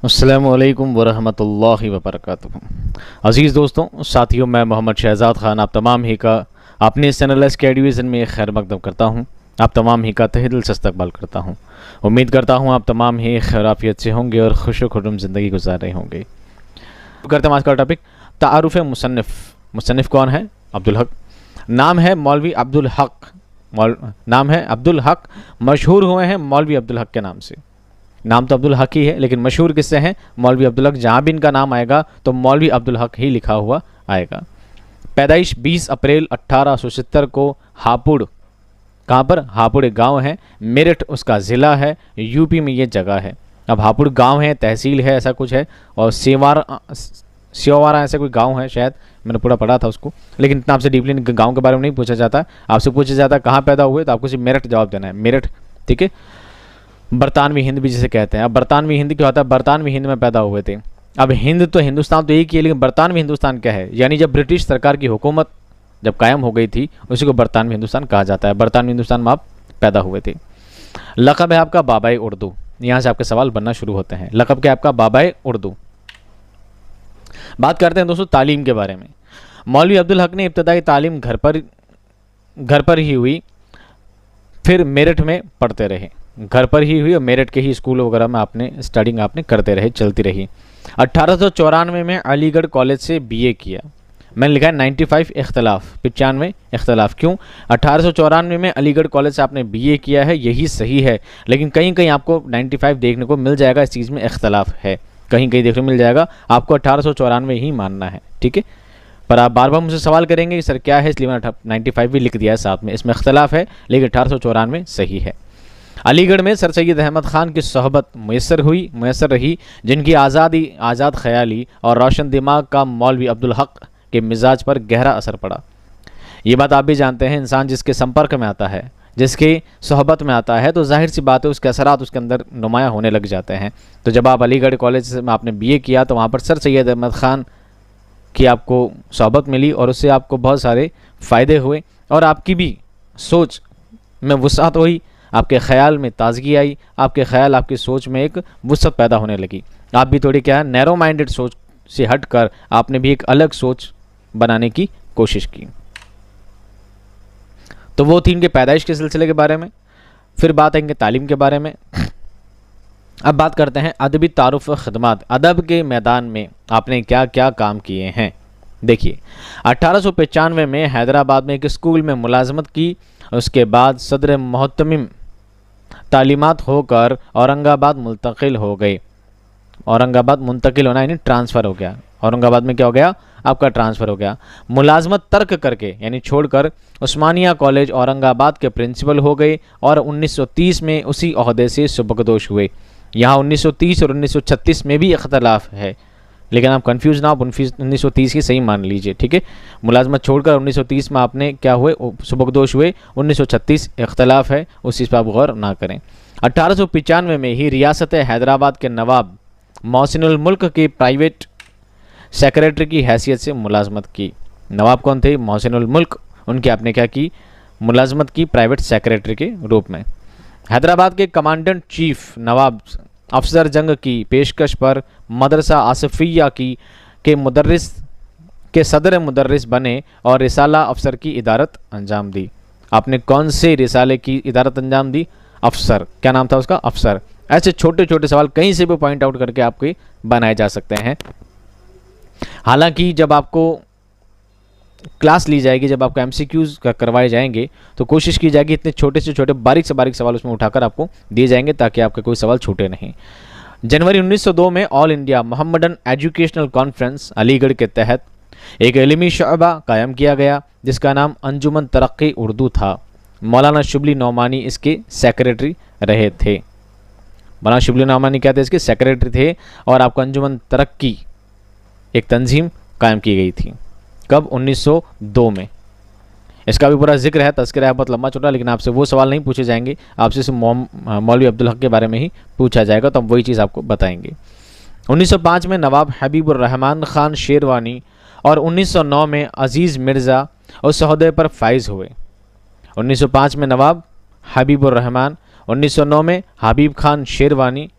अस्सलामुअलैकुम वरहमतुल्लाहि वबरकातुहू। अज़ीज़ दोस्तों, साथियों, मैं मोहम्मद शहज़ाद ख़ान आप तमाम ही का अपने इस चैनल एस के एडुविज़न में खैर मकदम करता हूँ। आप तमाम ही का तहे दिल से इस्तक़बाल करता हूँ। उम्मीद करता हूँ आप तमाम ही खैराफियत से होंगे और खुश व खुर्रम ज़िंदगी गुजार रहे होंगे। करते हैं आज का टॉपिक तारुफ़ मुसन्निफ़। मुसन्निफ़ कौन है? अब्दुल हक। नाम है मौलवी अब्दुल हक। नाम है अब्दुल हक। मशहूर हुए हैं मौलवी अब्दुल हक के नाम से। नाम तो अब्दुल हक ही है, लेकिन मशहूर किससे हैं? मौलवी अब्दुल हक। जहाँ भी इनका नाम आएगा तो मौलवी अब्दुल हक ही लिखा हुआ आएगा। पैदाइश 20 अप्रैल 1870 को हापुड़, कहाँ पर? हापुड़ एक गाँव है, मेरठ उसका ज़िला है, यूपी में ये जगह है। अब हापुड़ गांव है, तहसील है, ऐसा कुछ है, और सेवारा ऐसा कोई गांव है शायद, मैंने पूरा पढ़ा था उसको, लेकिन इतना आपसे डीपली गांव के बारे में नहीं पूछा जाता। आपसे पूछा जाता कहाँ पैदा हुए, तो आपको सिर्फ मेरठ जवाब देना है, मेरठ। ठीक है। बरतानवी हिंद भी जिसे कहते हैं। अब बरतानवी हिंद क्या होता है? बरतानवी हिंद में पैदा हुए थे। अब हिंद तो हिंदुस्तान तो एक ही है, लेकिन बरतानवी हिंदुस्तान क्या है? यानी जब ब्रिटिश सरकार की हुकूमत जब कायम हो गई थी, उसी को बरतानवी हिंदुस्तान कहा जाता है। बरतानवी हिंदुस्तान में आप पैदा हुए थे। लक़ब है आपका बाबाए उर्दू। यहाँ से आपके सवाल बनना शुरू होते हैं। लक़ब क्या है आपका? बाबाए उर्दू। बात करते हैं दोस्तों तालीम के बारे में। मौलवी अब्दुल हक ने इब्तदाई तालीम घर पर ही हुई, फिर मेरठ में पढ़ते रहे। घर पर ही हुई और मेरठ के ही स्कूल वगैरह में आपने स्टडिंग करते रहे, चलती रही। 1894 में अलीगढ़ कॉलेज से बीए किया। मैंने लिखा है 95 इख्तलाफ, 95 इख्तलाफ। क्यों? 1894 में अलीगढ़ कॉलेज से आपने बीए किया है, यही सही है, लेकिन कहीं कहीं आपको 95 देखने को मिल जाएगा। इस चीज़ में इख्तलाफ है, कहीं कहीं देखने को मिल जाएगा। आपको 1894 ही मानना है, ठीक है। पर आप बार बार मुझसे सवाल करेंगे कि सर क्या है, इसलिए मैंने 95 भी लिख दिया है साथ में। इसमें इख्तलाफ है, लेकिन 1894 सही है। अलीगढ़ में सर सैयद अहमद ख़ान की सोहबत मुयसर रही, जिनकी आज़ाद ख़याली और रोशन दिमाग का मौलवी अब्दुल हक के मिजाज पर गहरा असर पड़ा। ये बात आप भी जानते हैं, इंसान जिसके संपर्क में आता है, जिसके सोहबत में आता है, तो जाहिर सी बात है उसके असरात उसके अंदर नुमायाँ होने लग जाते हैं। तो जब आप अलीगढ़ कॉलेज में आपने बीए किया, तो वहाँ पर सर सैयद अहमद ख़ान की आपको सोहबत मिली और उससे आपको बहुत सारे फ़ायदे हुए और आपकी भी सोच में वुसअत हुई, आपके ख़याल में ताज़गी आई, आपके ख़याल आपकी सोच में एक वुसअत पैदा होने लगी। आप भी थोड़ी क्या है, नैरो माइंडेड सोच से हट कर आपने भी एक अलग सोच बनाने की कोशिश की। तो वो थी इनके पैदाइश के सिलसिले के बारे में। फिर बात है इनके तालीम के बारे में। अब बात करते हैं अदबी तारुफ व ख़िदमत। अदब के मैदान में आपने क्या क्या काम किए हैं? देखिए, 1895 में हैदराबाद में एक स्कूल में मुलाजमत की। उसके बाद सदर मोहतमिम तालीमात होकर औरंगाबाद मुंतकिल हो गए। औरंगाबाद मुंतकिल होना यानी ट्रांसफ़र हो गया। औरंगाबाद में क्या हो गया? आपका ट्रांसफ़र हो गया। मुलाजमत तर्क करके यानी छोड़कर उस्मानिया कॉलेज औरंगाबाद के प्रिंसिपल हो गए और 1930 में उसी ओहदे से सुबकदोश हुए। यहाँ 1930 और 1936 में भी इख्तलाफ है, लेकिन आप कंफ्यूज ना, आप 1930 ही सही मान लीजिए, ठीक है। मुलाजमत छोड़कर 1930 में आपने क्या हुए? सुबकदोश हुए। 1936 इख्तलाफ है, उस चीज़ पर आप गौर ना करें। 1895 में ही रियासत हैदराबाद के नवाब मोहसिनुल मुल्क के प्राइवेट सेक्रेटरी की हैसियत से मुलाजमत की। नवाब कौन थे? मोहसिनुल मुल्क। उनकी आपने क्या की? मुलाजमत की प्राइवेट सेक्रेटरी के रूप में। हैदराबाद के कमांडेंट चीफ नवाब अफसर जंग की पेशकश पर मदरसा आसफिया के सदर मुदर्रिस बने और रिसाला अफसर की इदारत अंजाम दी। आपने कौन से रिसाले की इदारत अंजाम दी? अफसर। क्या नाम था उसका? अफसर। ऐसे छोटे छोटे सवाल कहीं से भी पॉइंट आउट करके आपके बनाए जा सकते हैं। हालांकि जब आपको क्लास ली जाएगी, जब आपको एमसीक्यूज करवाए जाएंगे, तो कोशिश की जाएगी इतने छोटे से छोटे बारीक से बारीक सवाल उसमें उठाकर आपको दिए जाएंगे, ताकि आपके कोई सवाल छूटे नहीं। जनवरी 1902 में all India Mohammedan educational conference Aligarh के तहत एक इल्मी शअबा कायम किया गया, जिसका नाम अंजुमन तरक्की उर्दू था। मौलाना शुबली नौमानी इसके सेक्रेटरी रहे थे। मौलाना शुबली नौमानी क्या थे? इसके सेक्रेटरी थे। और आपको अंजुमन तरक्की एक तंजीम कायम की गई थी। कब? 1902 में। इसका भी पूरा जिक्र है, तज़किरा है, बहुत लंबा छोटा, लेकिन आपसे वो सवाल नहीं पूछे जाएंगे, आपसे सिर्फ मौलवी अब्दुल हक के बारे में ही पूछा जाएगा, तो हम वही चीज़ आपको बताएंगे। 1905 में नवाब हबीबुर रहमान ख़ान शेरवानी और 1909 में अज़ीज़ मिर्ज़ा उस ओहदे पर फाइज हुए। 1905 में नवाब हबीबुर रहमान, 1909 में हबीब खान शेरवानी,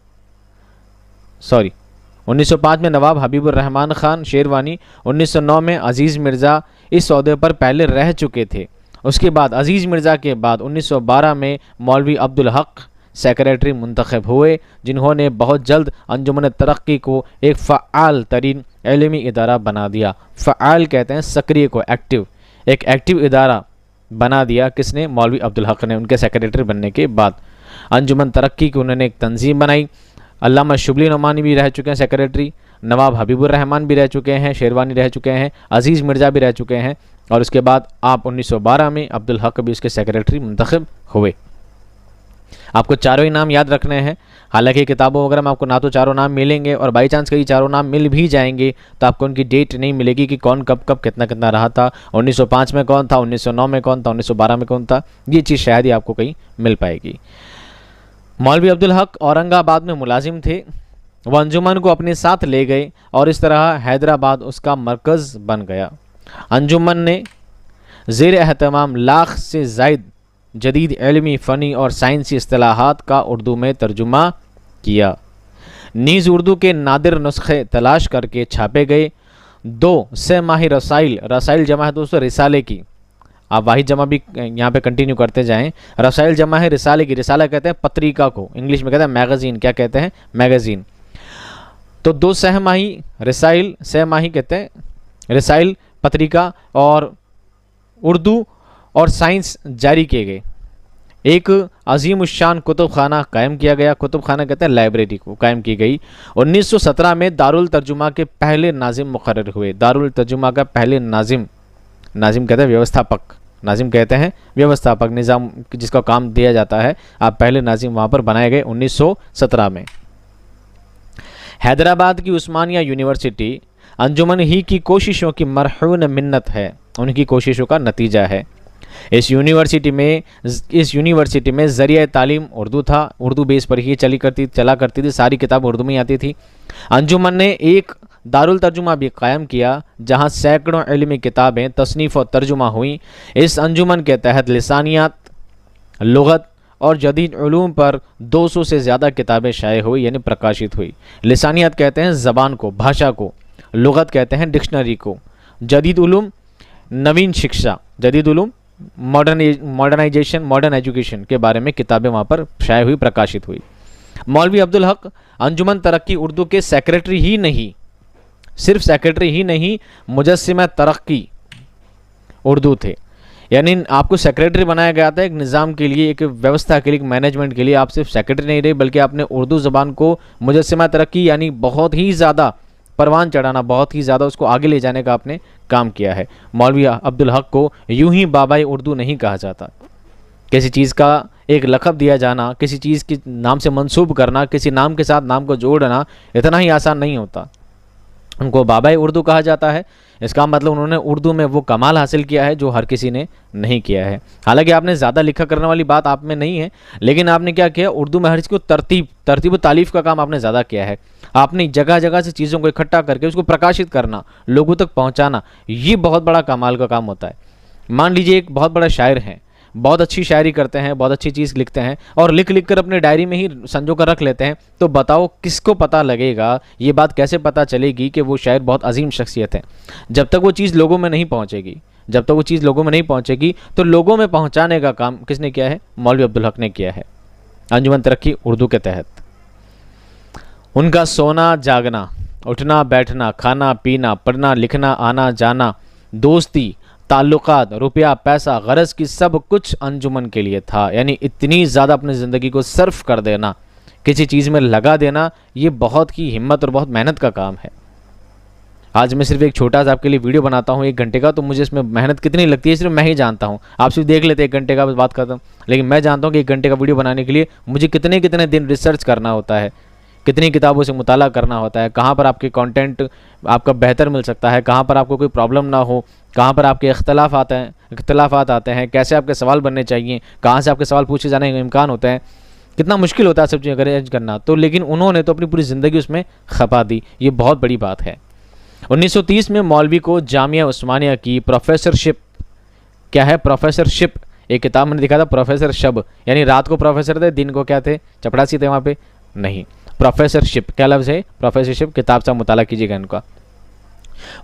1905 में नवाब हबीबुर रहमान खान शेरवानी, 1909 में अजीज़ मिर्ज़ा इस ओहदे पर पहले रह चुके थे। उसके बाद अजीज़ मिर्ज़ा के बाद 1912 में मौलवी अब्दुल हक सेक्रेटरी मुंतखब हुए, जिन्होंने बहुत जल्द अंजुमन तरक्की को एक फ़आल तरीन इल्मी इदारा बना दिया। फ़आल कहते हैं सक्रिय को, एक्टिव, एक एक्टिव इदारा बना दिया। किसने? मौलवी अब्दुल हक ने, उनके सेक्रेटरी बनने के बाद। अंजुमन तरक्की की उन्होंने एक तंजीम बनाई। अल्लामा शुबली नोमानी भी रह चुके हैं सेक्रेटरी, नवाब हबीबुर रहमान भी रह चुके हैं, शेरवानी रह चुके हैं, अजीज़ मिर्ज़ा भी रह चुके हैं, और उसके बाद आप 1912 में अब्दुल हक भी उसके सेक्रेटरी मुंतखब हुए। आपको चारों ही नाम याद रखने हैं। हालांकि किताबों वगैरह में आपको ना तो चारों नाम मिलेंगे, और बाई चांस कई चारों नाम मिल भी जाएंगे तो आपको उनकी डेट नहीं मिलेगी कि कौन कब कब कितना कितना रहा था। 1905 में कौन था, 1909 में कौन था, 1912 में कौन था, ये चीज़ शायद ही आपको कहीं मिल पाएगी। मौलवी अब्दुल हक औरंगाबाद में मुलाजिम थे। वह अंजुमन को अपने साथ ले गए और इस तरह हैदराबाद उसका मरकज़ बन गया। अंजुमन ने ज़ेर एहतमाम लाख से ज़ायद जदीद इल्मी, फ़नी और साइंसी इस्तिलाहात का उर्दू में तर्जुमा किया। नीज़ उर्दू के नादिर नुस्खे तलाश करके छापे गए। 2 माही रसाइल, रसाइल जमा है दोस्तों रिसाले की, आप वाहिद जमा भी यहाँ पे कंटिन्यू करते जाएं। रसाइल जमा है रिसाले की, रिसाला कहते हैं पत्रिका को, इंग्लिश में कहते हैं मैगज़ीन। क्या कहते हैं? मैगज़ीन। तो 2 सहमाही रिसाइल, सहमाही कहते हैं रिसाइल पत्रिका, और उर्दू और साइंस जारी किए गए। एक अजीम उशान कुतुब खाना कायम किया गया। कुतुब खाना कहते हैं लाइब्रेरी को, कायम की गई। 1917 में दारुल तर्जुमा के पहले नाजिम मुकर्रर हुए। दारुल तर्जुमा का पहले नाजिम, नाजिम कहते हैं व्यवस्थापक, नाजिम कहते हैं व्यवस्थापक, निज़ाम जिसका काम दिया जाता है, आप पहले नाजिम वहाँ पर बनाए गए 1917 में। हैदराबाद की उस्मानिया यूनिवर्सिटी अंजुमन ही की कोशिशों की मरहून मिन्नत है, उनकी कोशिशों का नतीजा है। इस यूनिवर्सिटी में ज़रिया तालीम उर्दू था, उर्दू बेस पर ही चला करती थी, सारी किताब उर्दू में आती थी। अंजुमन ने एक दारुल तर्जुमा भी कायम किया, जहाँ सैकड़ों इल्मी किताबें तसनीफ़ और तर्जुमा हुई। इस अंजुमन के तहत लिसानियात, लुग़त और जदीद उलूम पर 200 से ज़्यादा किताबें शाये हुई, यानी प्रकाशित हुई। लिसानियात कहते हैं ज़बान को, भाषा को, लुग़त कहते हैं डिक्शनरी को, जदीद उलूम नवीन शिक्षा, जदीद उलूम मॉडर्नाइजेशन, मॉडर्न एजुकेशन के बारे में किताबें वहाँ पर शाये हुई, प्रकाशित हुई। मौलवी अब्दुल हक अंजुमन तरक्की उर्दू के सेक्रेटरी ही नहीं, सिर्फ सेक्रेटरी ही नहीं, मुजस्सिमा तरक्की उर्दू थे। यानी आपको सेक्रेटरी बनाया गया था एक निज़ाम के लिए, एक व्यवस्था के लिए, एक मैनेजमेंट के लिए। आप सिर्फ सेक्रेटरी नहीं रहे, बल्कि आपने उर्दू ज़बान को मुजस्सिमा तरक्की यानी बहुत ही ज़्यादा परवान चढ़ाना, बहुत ही ज़्यादा उसको आगे ले जाने का आपने काम किया है। मौलवी अब्दुल हक को यूं ही बाबाए उर्दू नहीं कहा जाता। किसी चीज़ का एक लक़ब दिया जाना, किसी चीज़ के नाम से मंसूब करना, किसी नाम के साथ नाम को जोड़ना इतना ही आसान नहीं होता। उनको बाबाए उर्दू कहा जाता है। इसका मतलब उन्होंने उर्दू में वो कमाल हासिल किया है जो हर किसी ने नहीं किया है। हालांकि आपने ज़्यादा लिखा करने वाली बात आप में नहीं है, लेकिन आपने क्या किया, उर्दू में हर चीज़ को तरतीब व तालीफ़ का काम आपने ज़्यादा किया है। आपने जगह जगह से चीज़ों को इकट्ठा करके उसको प्रकाशित करना, लोगों तक पहुँचाना, ये बहुत बड़ा कमाल का काम होता है। मान लीजिए एक बहुत बड़ा शायर है, बहुत अच्छी शायरी करते हैं, बहुत अच्छी चीज़ लिखते हैं, और लिख लिख कर अपने डायरी में ही संजो कर रख लेते हैं, तो बताओ किसको पता लगेगा, ये बात कैसे पता चलेगी कि वो शायर बहुत अजीम शख्सियत है? जब तक वो चीज़ लोगों में नहीं पहुंचेगी, जब तक वो चीज़ लोगों में नहीं पहुंचेगी, तो लोगों में पहुंचाने का काम किसने किया है? मौलवी अब्दुल हक ने किया है, अंजुमन तरक्की उर्दू के तहत। उनका सोना जागना, उठना बैठना, खाना पीना, पढ़ना लिखना, आना जाना, दोस्ती, ताल्लुकात, रुपया पैसा, गरज की सब कुछ अंजुमन के लिए था। यानी इतनी ज़्यादा अपनी ज़िंदगी को सर्फ कर देना, किसी चीज़ में लगा देना, ये बहुत ही हिम्मत और बहुत मेहनत का काम है। आज मैं सिर्फ एक छोटा सा आपके लिए वीडियो बनाता हूँ 1 घंटे का, तो मुझे इसमें मेहनत कितनी लगती है सिर्फ मैं ही जानता हूँ। आप सिर्फ देख लेते 1 घंटे का, बस बात करता हूँ, लेकिन मैं जानता हूँ कि 1 घंटे का वीडियो बनाने के लिए मुझे कितने कितने दिन रिसर्च करना होता है, कितनी किताबों से मुताला करना होता है, कहाँ पर आपके कंटेंट आपका बेहतर मिल सकता है, कहाँ पर आपको कोई प्रॉब्लम ना हो, कहाँ पर आपके इख्तलाफात आते हैं, कैसे आपके सवाल बनने चाहिए, कहाँ से आपके सवाल पूछे जाने का इम्कान होता है, कितना मुश्किल होता है सब चीज़ें अरेंज करना। तो लेकिन उन्होंने तो अपनी पूरी ज़िंदगी उसमें खपा दी, ये बहुत बड़ी बात है। 1930 में मौलवी को जामिया उस्मानिया की प्रोफेसरशिप, क्या है प्रोफेसरशिप, एक किताब मैंने दिखा था प्रोफेसर शब, यानी रात को प्रोफेसर थे, दिन को क्या थे, चपड़ासी थे वहाँ पे, नहीं, प्रोफेसरशिप, क्या लफ्ज़ है प्रोफेसरशिप, किताब से मुताला कीजिएगा इनका।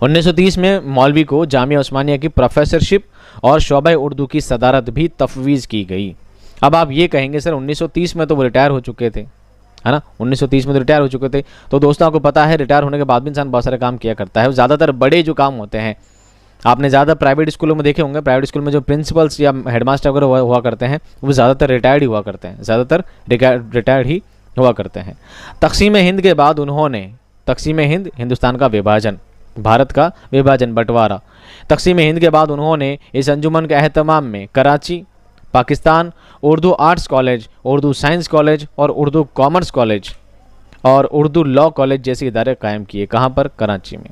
1930 में मौलवी को जामिया उस्मानिया की प्रोफेसरशिप और शोबा उर्दू की सदारत भी तफवीज़ की गई। अब आप ये कहेंगे सर 1930 में तो वो रिटायर हो चुके थे, है ना, 1930 में तो रिटायर हो चुके थे। तो दोस्तों आपको पता है रिटायर होने के बाद भी इंसान बहुत सारे काम किया करता है। ज़्यादातर बड़े जो काम होते हैं, आपने ज़्यादा प्राइवेट स्कूलों में देखे होंगे, प्राइवेट स्कूल में जो प्रिंसिपल्स या हेडमास्टर वगैरह हुआ करते हैं वो ज़्यादातर रिटायर्ड ही हुआ करते हैं, ज़्यादातर रिटायर्ड ही हुआ करते हैं। तक़सीम हिंद के बाद उन्होंने, तक़सीम हिंद हिंदुस्तान का विभाजन, भारत का विभाजन, बंटवारा, तक़सीम हिंद के बाद उन्होंने इस अंजुमन के अहतमाम में Karachi, Pakistan Urdu arts college, Urdu science college और उर्दू कॉमर्स कॉलेज और उर्दू लॉ कॉलेज जैसे इदारे कायम किए। कहाँ पर? कराची में।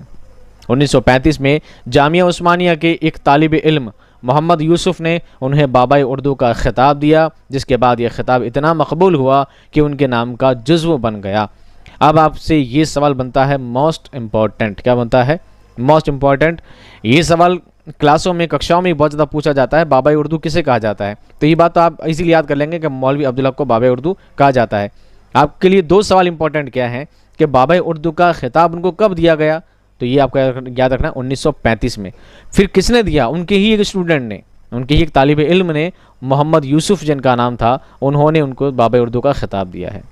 1935 में जामिया उस्मानिया के एक तालिब इल्म मोहम्मद यूसुफ ने उन्हें बाबाए उर्दू का खिताब दिया, जिसके बाद यह खिताब इतना मकबूल हुआ कि उनके नाम का जुज़्व बन गया। अब आपसे ये सवाल बनता है मोस्ट इम्पॉर्टेंट, क्या बनता है? Most important. ये सवाल क्लासों में, कक्षाओं में बहुत ज़्यादा पूछा जाता है, बाबाए उर्दू किसे कहा जाता है? तो ये बात तो आप इजीली याद कर लेंगे कि मौलवी अब्दुल हक को बाबाए उर्दू कहा जाता है। आपके लिए दो सवाल इंपॉर्टेंट क्या है कि बाबाए उर्दू का खिताब उनको कब दिया गया? तो ये आपको याद रखना 1935 में। फिर किसने दिया? उनके ही एक स्टूडेंट ने, उनके ही एक तालिब इल्म ने, मोहम्मद यूसुफ जिनका नाम था, उन्होंने उनको बाबाए उर्दू का खिताब दिया है।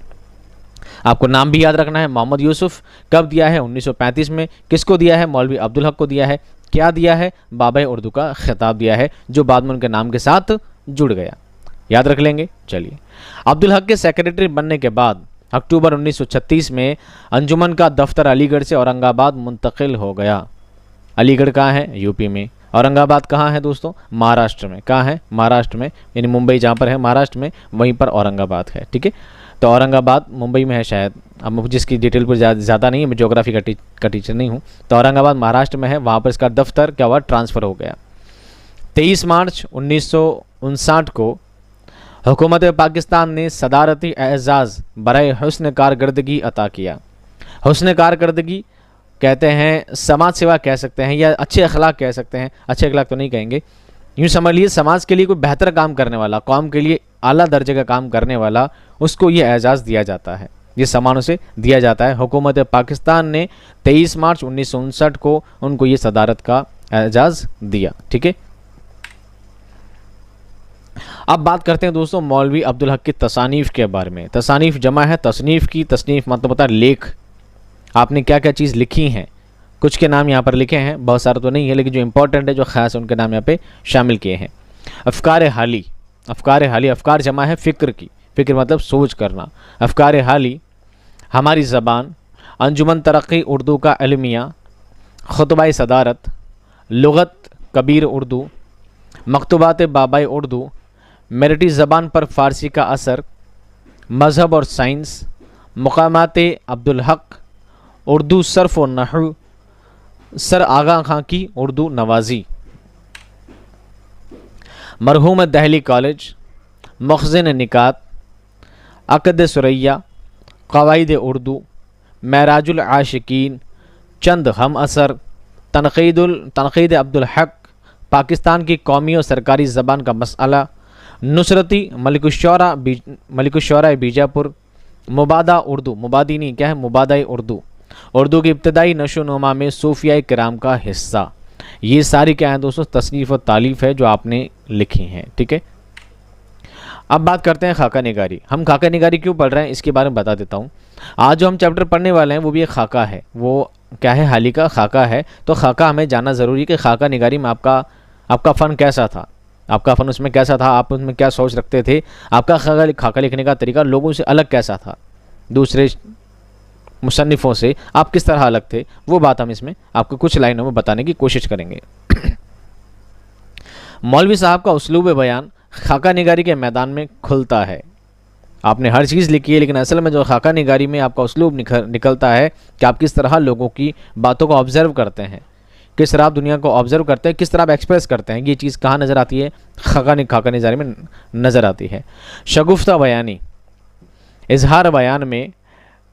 आपको नाम भी याद रखना है, मोहम्मद यूसुफ। कब दिया है? 1935 में। किसको दिया है? मौलवी अब्दुल हक को दिया है। क्या दिया है? बाबाए उर्दू का खिताब दिया है, जो बाद में उनके नाम के साथ जुड़ गया। याद रख लेंगे। चलिए, अब्दुल हक के सेक्रेटरी बनने के बाद अक्टूबर 1936 में अंजुमन का दफ्तर अलीगढ़ से औरंगाबाद मुंतकिल हो गया। अलीगढ़ कहाँ है? यूपी में। औरंगाबाद कहाँ है दोस्तों? महाराष्ट्र में। कहाँ है? महाराष्ट्र में, यानी मुंबई जहाँ पर है महाराष्ट्र में, वहीं पर औरंगाबाद है। ठीक है, तो औरंगाबाद मुंबई में है शायद, अब जिसकी डिटेल पर ज़्यादा नहीं है, मैं ज्योग्राफी का टीचर नहीं हूँ। तो औरंगाबाद महाराष्ट्र में है, वहाँ पर इसका दफ्तर क्या हुआ? ट्रांसफ़र हो गया। 23 मार्च 1959 को हुकूमत पाकिस्तान ने सदारती एजाज़ बराए हुस्न कारकर्दगी अता किया। हुस्न कारकर्दगी कहते हैं, समाज सेवा कह सकते हैं, या अच्छे अखलाक कह सकते हैं। अच्छे अखलाक तो नहीं कहेंगे, यूँ समझ लीजिए समाज के लिए कोई बेहतर काम करने वाला, कौम के लिए आला दर्जे का काम करने वाला, उसको ये एजाज़ दिया जाता है, ये सम्मानों से दिया जाता है। हुकूमत पाकिस्तान ने 23 मार्च 1959 को उनको ये सदारत का एजाज़ दिया। ठीक है, अब बात करते हैं दोस्तों मौलवी अब्दुल हक की तसानीफ़ के बारे में। तसानीफ़ जमा है तसनीफ़ की। तसनीफ़ मतलब होता है लेख, आपने क्या क्या चीज़ लिखी हैं। कुछ के नाम यहाँ पर लिखे हैं, बहुत सारे तो नहीं है, लेकिन जो इंपॉर्टेंट है, जो ख़ास है, उनके नाम यहाँ पे शामिल किए हैं। अफ़कार हाली, अफ़कार हाली, अफ़कार जमा है फ़िक्र की। फ़िक्र मतलब सोच करना। अफ़कार हाली, हमारी ज़बान, अंजुमन तरक्की उर्दू का अलमिया, खुतबाए सदारत, लुग़त कबीर उर्दू, मकतूबात बाबाए उर्दू, मेरठी ज़बान पर फ़ारसी का असर, मज़हब और साइंस, मुक़ामात अब्दुल हक, उर्दू सर्फ़ व नहू, सर आगा खां की उर्दू नवाजी, मरहूम दहली कॉलेज, मखज़न निकात, अक़द सुरैया, क़वाइद उर्दू, महराजुल आशिकीन, चंद हम असर, तनक़ीद अब्दुल हक, पाकिस्तान की कौमी और सरकारी ज़बान का मसला, नुसरती मलिकुश्शौरा बीजापुर, मुबादा उर्दू, मुबादी नहीं क्या है, मुबादा उर्दू, उर्दू की इब्तदाई नशोनुमा में सूफिया किराम का हिस्सा। ये सारी क्या है दोस्तों? तसनीफ़ और तालीफ़ है जो आपने लिखी हैं। ठीक है, अब बात करते हैं खाका निगारी। हम खाका निगारी क्यों पढ़ रहे हैं इसके बारे में बता देता हूँ। आज जो हम चैप्टर पढ़ने वाले हैं वो भी एक खाका है। वो क्या है? हाली का खाका है। तो खाका हमें जानना ज़रूरी है कि खाका निगारी में आपका फ़न कैसा था, आपका फ़न उसमें कैसा था, आप उसमें क्या सोच रखते थे, आपका खाका लिखने का तरीका लोगों से अलग कैसा था, दूसरे मुसन्निफ़ों से आप किस तरह अलग थे, वो बात हम इसमें आपको कुछ लाइनों में बताने की कोशिश करेंगे। मौलवी साहब का उसलूब बयान खाका निगारी के मैदान में खुलता है। आपने हर चीज़ लिखी है, लेकिन असल में जो खाका निगारी में आपका उसलूब निकलता है कि आप किस तरह लोगों की बातों को ऑब्ज़र्व करते हैं, किस तरह आप दुनिया को ऑब्ज़र्व करते हैं, किस तरह आप एक्सप्रेस करते हैं। ये चीज़ कहाँ नज़र आती है? खाका निगारी में नज़र आती है। शगुफ्ता बयानी, इजहार बयान में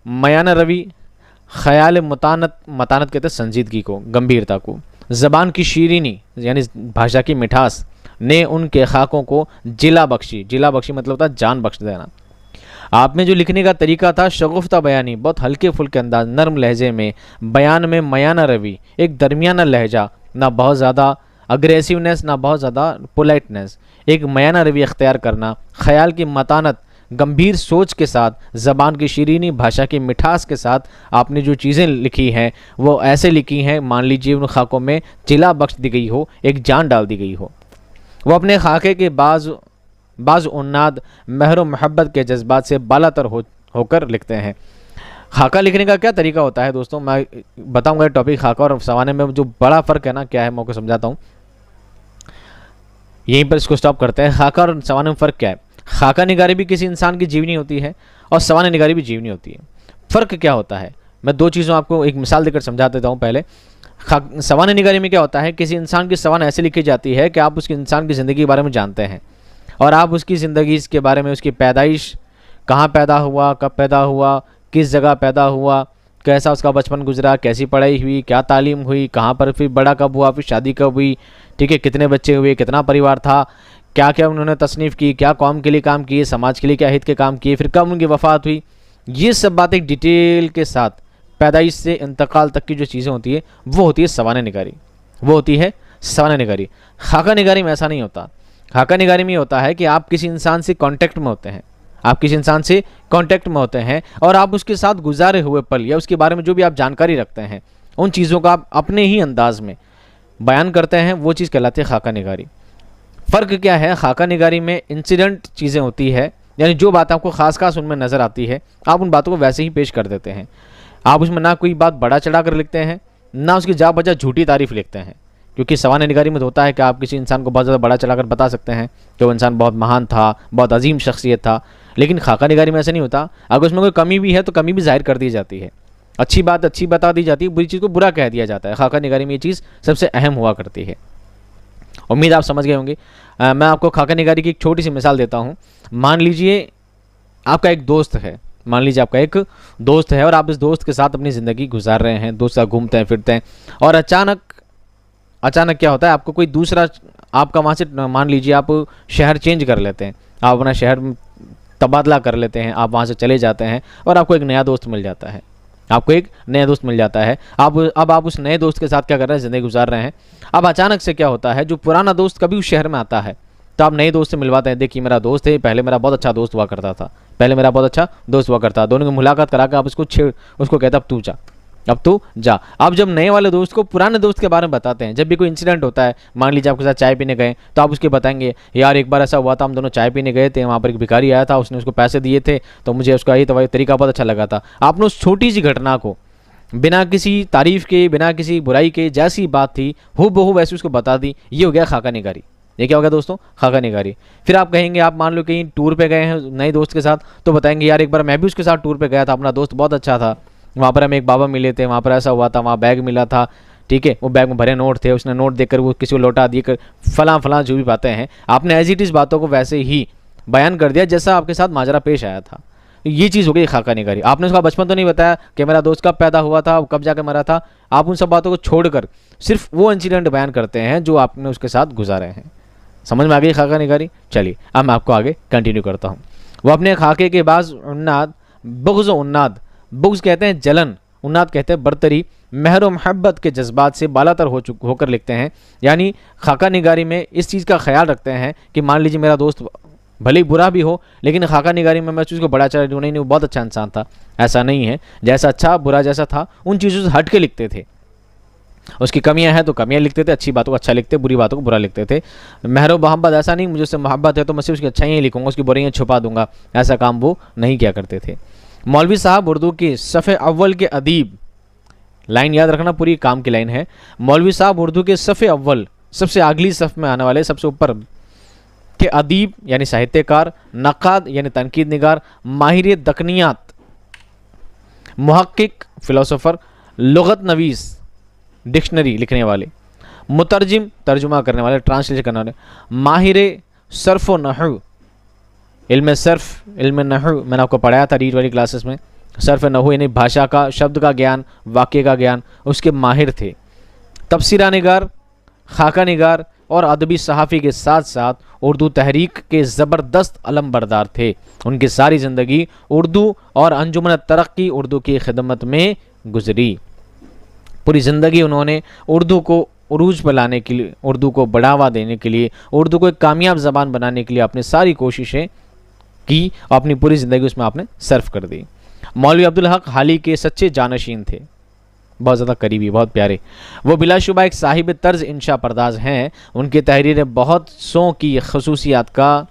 मयान रवि, ख़याल मतानत कहते हैं संजीदगी को, गंभीरता को, ज़बान की शीरीनी यानी भाषा की मिठास ने उनके खाकों को जिला बख्शी मतलब होता है जान बख्श देना। आप में जो लिखने का तरीका था शगुफ्ता बयानी, बहुत हल्के फुल्के अंदाज, नरम लहजे में, बयान में मयाना रवि, एक दरमियाना लहजा, ना बहुत ज़्यादा अग्रेसिवनेस ना बहुत ज़्यादा पोलाइटनेस, एक मयाना रवि अख्तियार करना, ख्याल की मतानत, गंभीर सोच के साथ, ज़बान की शीरीनी, भाषा की मिठास के साथ आपने जो चीज़ें लिखी हैं वो ऐसे लिखी हैं मान लीजिए उन खाकों में जिला बख्श दी गई हो, एक जान डाल दी गई हो। वो अपने खाके के बाज़ उन्नाद महर मोहब्बत के जज्बात से बालातर होकर लिखते हैं। खाका लिखने का क्या तरीका होता है दोस्तों, मैं बताऊंगा टॉपिक खाका और सवाने में जो बड़ा फ़र्क है ना क्या है मैं आपको समझाता हूँ। यहीं पर इसको स्टॉप करते हैं। खाका और सवाने में फ़र्क क्या है? खाका निगारी भी किसी इंसान की जीवनी होती है और सवाने निगारी भी जीवनी होती है। फ़र्क क्या होता है मैं दो चीज़ों आपको एक मिसाल देकर समझा देता हूँ। पहले सवाने निगारी में क्या होता है, किसी इंसान की सवान ऐसे लिखी जाती है कि आप उसके इंसान की ज़िंदगी के बारे में जानते हैं और आप उसकी ज़िंदगी के बारे में, उसकी पैदाइश, कहाँ पैदा हुआ, कब पैदा हुआ, किस जगह पैदा हुआ, कैसा उसका बचपन गुजरा, कैसी पढ़ाई हुई, क्या तालीम हुई, कहाँ पर फिर बड़ा कब हुआ, फिर शादी कब हुई, ठीक है, कितने बच्चे हुए, कितना परिवार था, क्या क्या उन्होंने तसनीफ़ की, क्या कौम के लिए काम किए, समाज के लिए क्या हित के काम किए, फिर कब उनकी वफ़ात हुई, ये सब बातें डिटेल के साथ पैदाइश से इंतकाल तक की जो चीज़ें होती है वो होती है सवाने निगारी, वो होती है सवाने निगारी। खाका निगारी में ऐसा नहीं होता। खाका निगारी में होता है कि आप किसी इंसान से कांटेक्ट में होते हैं, आप किसी इंसान से कांटेक्ट में होते हैं और आप उसके साथ गुजारे हुए पल या उसके बारे में जो भी आप जानकारी रखते हैं उन चीज़ों का आप अपने ही अंदाज में बयान करते हैं, वो चीज़ कहलाती है खाका निगारी। फ़र्क क्या है, खाका निगारी में इंसिडेंट चीज़ें होती है, यानी जो बात आपको खास खास उनमें नज़र आती है आप उन बातों को वैसे ही पेश कर देते हैं। आप उसमें ना कोई बात बड़ा चढ़ा कर लिखते हैं ना उसकी जा बजा झूठी तारीफ़ लिखते हैं, क्योंकि सवाने निगारी में होता है कि आप किसी इंसान को बहुत ज़्यादा बड़ा चढ़ा कर बता सकते हैं कि वो इंसान बहुत महान था, बहुत अजीम शख्सियत था, लेकिन खाका निगारी में ऐसा नहीं होता। अगर उसमें कोई कमी भी है तो कमी भी जाहिर कर दी जाती है, अच्छी बात अच्छी बता दी जाती है, बुरी चीज़ को बुरा कह दिया जाता है। खाका निगारी में ये चीज़ सबसे अहम हुआ करती है। उम्मीद आप समझ गए होंगे। मैं आपको खाका निगारी की एक छोटी सी मिसाल देता हूँ। मान लीजिए आपका एक दोस्त है, मान लीजिए आपका एक दोस्त है और आप इस दोस्त के साथ अपनी ज़िंदगी गुजार रहे हैं, दोस्त साथ घूमते हैं फिरते हैं और अचानक क्या होता है, आपको कोई दूसरा, आपका वहाँ से मान लीजिए आप शहर चेंज कर लेते हैं, आप अपना शहर तबादला कर लेते हैं, आप वहाँ से चले जाते हैं और आपको एक नया दोस्त मिल जाता है, आपको एक नया दोस्त मिल जाता है। अब आप उस नए दोस्त के साथ क्या कर रहे हैं, ज़िंदगी गुजार रहे हैं। अब अचानक से क्या होता है, जो पुराना दोस्त कभी उस शहर में आता है तो आप नए दोस्त से मिलवाते हैं, देखिए मेरा दोस्त है, पहले मेरा बहुत अच्छा दोस्त हुआ करता था, दोनों की मुलाकात करा कर आप उसको कहते अब तू जा। अब जब नए वाले दोस्त को पुराने दोस्त के बारे में बताते हैं, जब भी कोई इंसिडेंट होता है, मान लीजिए आपके साथ चाय पीने गए तो आप उसके बताएंगे यार एक बार ऐसा हुआ था, हम दोनों चाय पीने गए थे, वहाँ पर एक भिखारी आया था, उसने उसको पैसे दिए थे तो मुझे उसका ये तरीका बहुत अच्छा लगा था। आपने उस छोटी सी घटना को बिना किसी तारीफ़ के, बिना किसी बुराई के, जैसी बात थी हूबहू वैसे उसको बता दी। ये हो गया खाका निगारी। ये क्या हो गया दोस्तों, खाका निगारी। फिर आप कहेंगे, आप मान लो कहीं टूर पे गए हैं नए दोस्त के साथ, तो बताएंगे यार एक बार मैं भी उसके साथ टूर पे गया था, अपना दोस्त बहुत अच्छा था, वहाँ पर हमें एक बाबा मिले थे, वहाँ पर ऐसा हुआ था, वहाँ बैग मिला था, ठीक है, वो बैग में भरे नोट थे, उसने नोट देकर वो किसी को लौटा दिए कर, फलां जो भी बातें हैं आपने एज इट इज़ बातों को वैसे ही बयान कर दिया जैसा आपके साथ माजरा पेश आया था। ये चीज़ हो गई खाका निगारी। आपने उसका बचपन तो नहीं बताया कि मेरा दोस्त कब पैदा हुआ था, कब जाकर मरा था, आप उन सब बातों को छोड़कर सिर्फ वो इंसिडेंट बयान करते हैं जो आपने उसके साथ गुजारे हैं। समझ में आ गई खाका निगारी। चलिए अब मैं आपको आगे कंटिन्यू करता हूँ। वो अपने खाके के बाज़ उन्नाद, बुग़्ज़ उन्नाद, बुग़्ज़ कहते हैं जलन, उन्नाद कहते हैं बरतरी, महर व मोहब्बत के जज्बात से बालातर होकर लिखते हैं। यानी खाका निगारी में इस चीज़ का ख्याल रखते हैं कि मान लीजिए मेरा दोस्त भले ही बुरा भी हो, लेकिन खाका निगारी में मैं उसको बड़ा चढ़ा दूँ, नहीं वो बहुत अच्छा इंसान था, ऐसा नहीं है। जैसा अच्छा बुरा जैसा था उन चीज़ों से हट के लिखते थे। उसकी कमियां हैं तो कमियां लिखते थे, अच्छी बातों को अच्छा लिखते, बुरी बातों को बुरा लिखते थे। महर व मोहब्बत ऐसा नहीं मुझे उससे मोहब्बत है तो मैं सिर्फ उसकी अच्छाइयाँ लिखूंगा, उसकी बुराइयाँ छुपा दूंगा, ऐसा काम वो नहीं किया करते थे। मौलवी साहब उर्दू के सफ़े अव्वल के अदीब, लाइन याद रखना पूरी काम की लाइन है। मौलवी साहब उर्दू के सफ़े अव्वल, सबसे अगली सफ़ में आने वाले, सबसे ऊपर के अदीब यानी साहित्यकार, नक़ाद यानी तनकीद निगार, माहिर दकनियात, मुहक्किक फ़िलोसोफ़र, लुग़त नवीस डिक्शनरी लिखने वाले, मुतरजिम तर्जुमा करने वाले, ट्रांसलेशन करने वाले, माहिर सर्फ़ व नहू, इल्म सर्फ़ इल्म नहू मैंने आपको पढ़ाया था रीड वाली क्लासेस में। सर्फ़ नहू यानी भाषा का, शब्द का ज्ञान, वाक्य का ज्ञान, उसके माहिर थे। तफसीरा निगार, खाका निगार, और अदबी सहाफ़ी के साथ साथ उर्दू तहरीक के ज़बरदस्त अलमबरदार थे। उनकी सारी ज़िंदगी उर्दू और अंजुमन तरक्की उर्दू की खिदमत में गुजरी। पूरी ज़िंदगी उन्होंने उर्दू को उरूज पर लाने के लिए, उर्दू को बढ़ावा देने के लिए, उर्दू को एक कामयाब ज़बान बनाने के लिए आपने सारी कोशिशें की और अपनी पूरी ज़िंदगी उसमें आपने सर्फ कर दी। मौलवी अब्दुल हक हाली के सच्चे जानशीन थे, बहुत ज़्यादा करीबी, बहुत प्यारे। वो बिलाशुबा एक साहिब तर्ज इंशा पर्दाज हैं। उनकी तहरीरें बहुत सौ की खसूसियात का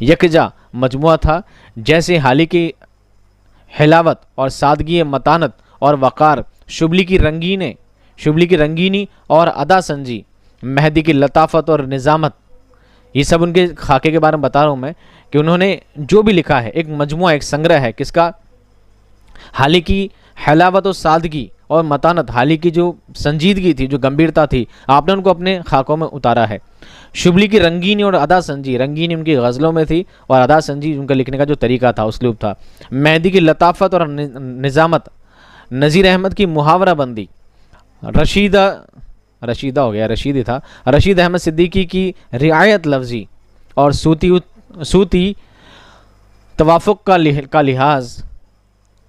यकजा मजमुआ था, जैसे हाली की हिलावत और सादगी, मतानत और वक़ार, शुबली की रंगीनी और अदा संजी, मेहदी की लताफत और निज़ामत। ये सब उनके खाके के बारे में बता रहा हूँ मैं कि उन्होंने जो भी लिखा है एक मजमुआ, एक संग्रह है किसका, हाली की हिलावत और सादगी और मतानत, हाली की जो संजीदगी थी, जो गंभीरता थी, आपने उनको अपने खाकों में उतारा है। शुबली की रंगीनी और अदा संजी, रंगीनी उनकी गज़लों में थी और अदा संजी उनका लिखने का जो तरीका था, उसलूब था। मेहदी की लताफत और निज़ामत, नज़ीर अहमद की मुहावरा बंदी, रशीद अहमद सिद्दीकी की रियायत लफ्ज़ी और सूती तवाफ़ुक़ का लिहाज,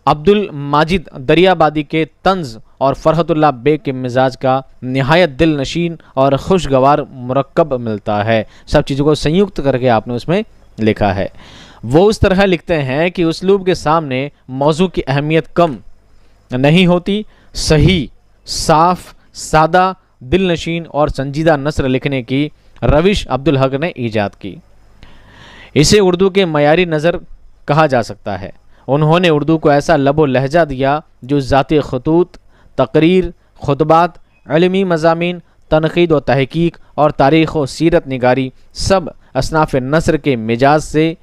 अब्दुल माजिद दरियाबादी के तंज़ और फ़रहतुल्लाह बेग के मिजाज का नहायत दिल नशीन और खुशगवार मुरक्कब मिलता है। सब चीज़ों को संयुक्त करके आपने उसमें लिखा है। वो उस तरह लिखते हैं कि उसलूब के सामने मौजू की अहमियत कम नहीं होती। सही, साफ, सादा, दिल नशीन और संजीदा नस्र लिखने की रविश अब्दुल हक ने ईजाद की। इसे उर्दू के मयारी नज़र कहा जा सकता है। उन्होंने उर्दू को ऐसा लबो लहजा दिया जो ज़ाती खतूत, तकरीर, खुतबात, इल्मी मज़ामीन, तनक़ीद व तहक़ीक़ और तारीख़ व सीरत निगारी सब असनाफ़ नस्र के मिजाज से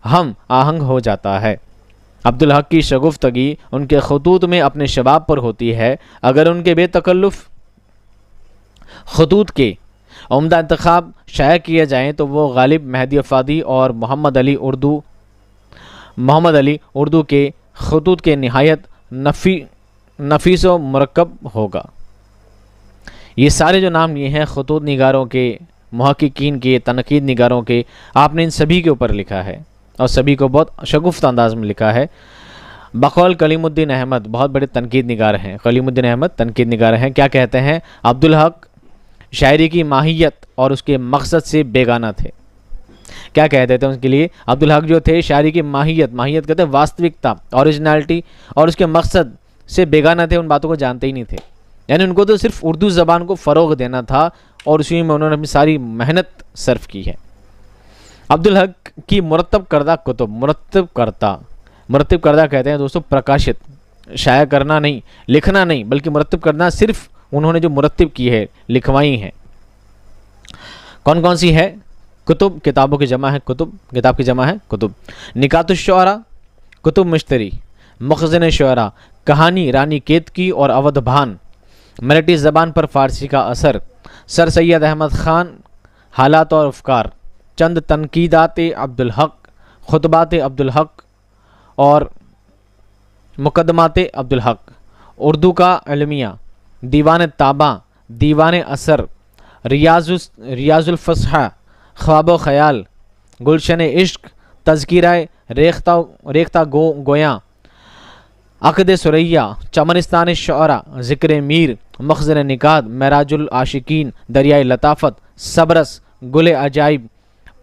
हम आहंग हो जाता है। अब्दुल हक की शगुफ्तगी उनके खतूत में अपने शबाब पर होती है। अगर उनके बेतकल्लुफ़ खतूत के उम्दा इंतखाब शाया किए जाएँ तो वो गालिब, मेहदी अफ़ादी और मोहम्मद अली उर्दू के खतूत के निहायत नफीस व मुरक्कब होगा। ये सारे जो नाम लिए हैं खतूत निगारों के, मुहक्किकीन के, तनक़ीद निगारों के, आपने इन सभी के ऊपर लिखा है और सभी को बहुत शगुफ्त अंदाज में लिखा है। बकौल कलीमुद्दीन अहमद, बहुत बड़े तनकीद निगार हैं, कलीमुद्दीन अहमद तनकीद निगार हैं। क्या कहते हैं, अब्दुल हक शायरी की माहियत और उसके मकसद से बेगाना थे। क्या कहते थे उनके लिए, अब्दुल हक जो थे शायरी की माहियत कहते हैं वास्तविकता, ओरिजिनलिटी और उसके मकसद से बेगाना थे, उन बातों को जानते ही नहीं थे। यानी उनको तो सिर्फ उर्दू ज़बान को फ़रोग़ देना था और उसी में उन्होंने अपनी सारी मेहनत सर्फ की है। अब्दुल हक की मुरत्तब करदा कुतुब, मुरत्तब करदा कहते हैं दोस्तों प्रकाशित, शाया करना नहीं, लिखना नहीं, बल्कि मुरत्तब करना, सिर्फ उन्होंने जो मुरत्तब की है, लिखवाई हैं। कौन कौन सी है, कुतुब किताबों की जमा है, किताब की जमा है कुतुब। निकातुश्शुअरा, कुतुब मुश्तरी, मुख़ज़िन शुअरा, कहानी रानी केतकी और अवध भान, मराठी ज़बान पर फ़ारसी का असर, सर सैयद अहमद ख़ान, हालात और अफ़कार, चंद तनकीदात अब्दुल हक, खुतबात अब्दुल हक और मुकदमात अब्दुल हक, उर्दू का अलमिया, दीवान ताबा, दीवान असर, रियाजुल फसहा, ख्वाब ख़याल, गुलशन इश्क, तज़किरा रेख्ता गोया, अक़द सुरैया, चमनिस्तान शुअरा, ज़िक्र मीर, मख़ज़न निकात, मेराजुल आशिकीन, दरियाए लताफ़त, सबरस, गुल अजाइब,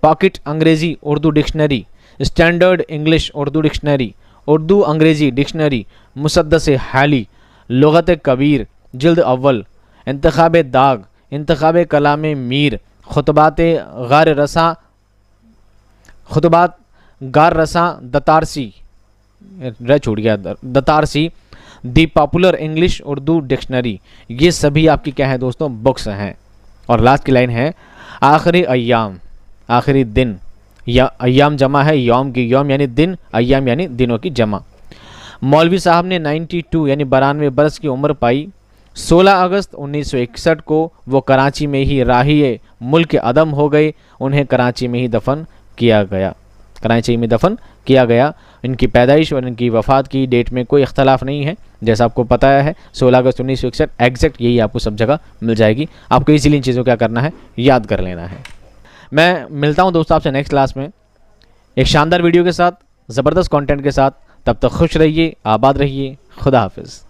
पॉकेट अंग्रेज़ी Urdu dictionary, standard English Urdu dictionary, Urdu अंग्रेज़ी डिक्शनरी, मुसद्दस हाली, लुग़त कबीर, जिल्द अव्वल, इंतखाब दाग, इंतखाब कलाम मीर, खुतबात गार रसा दतारसी, the popular English Urdu dictionary. ये सभी आपकी क्या है दोस्तों, बुक्स हैं। और लास्ट की लाइन है, आखिरी अय्याम, आखिरी दिन, या अय्याम जमा है यौम की, यौम यानी दिन, अय्याम यानी दिनों की जमा। मौलवी साहब ने 92 यानी 92 बरस की उम्र पाई। 16 अगस्त 1961 को वो कराची में ही राही मुल्क अदम हो गए। उन्हें कराची में ही दफन किया गया, इनकी पैदाइश और इनकी वफ़ात की डेट में कोई इख्तलाफ नहीं है। जैसा आपको पता है 16 अगस्त 1961 एग्जैक्ट यही आपको सब जगह मिल जाएगी। आपको इसीलिए इन चीज़ों को क्या करना है, याद कर लेना है। मैं मिलता हूँ दोस्तों आपसे नेक्स्ट क्लास में एक शानदार वीडियो के साथ, ज़बरदस्त कंटेंट के साथ। तब तक खुश रहिए, आबाद रहिए। खुदा हाफिज़।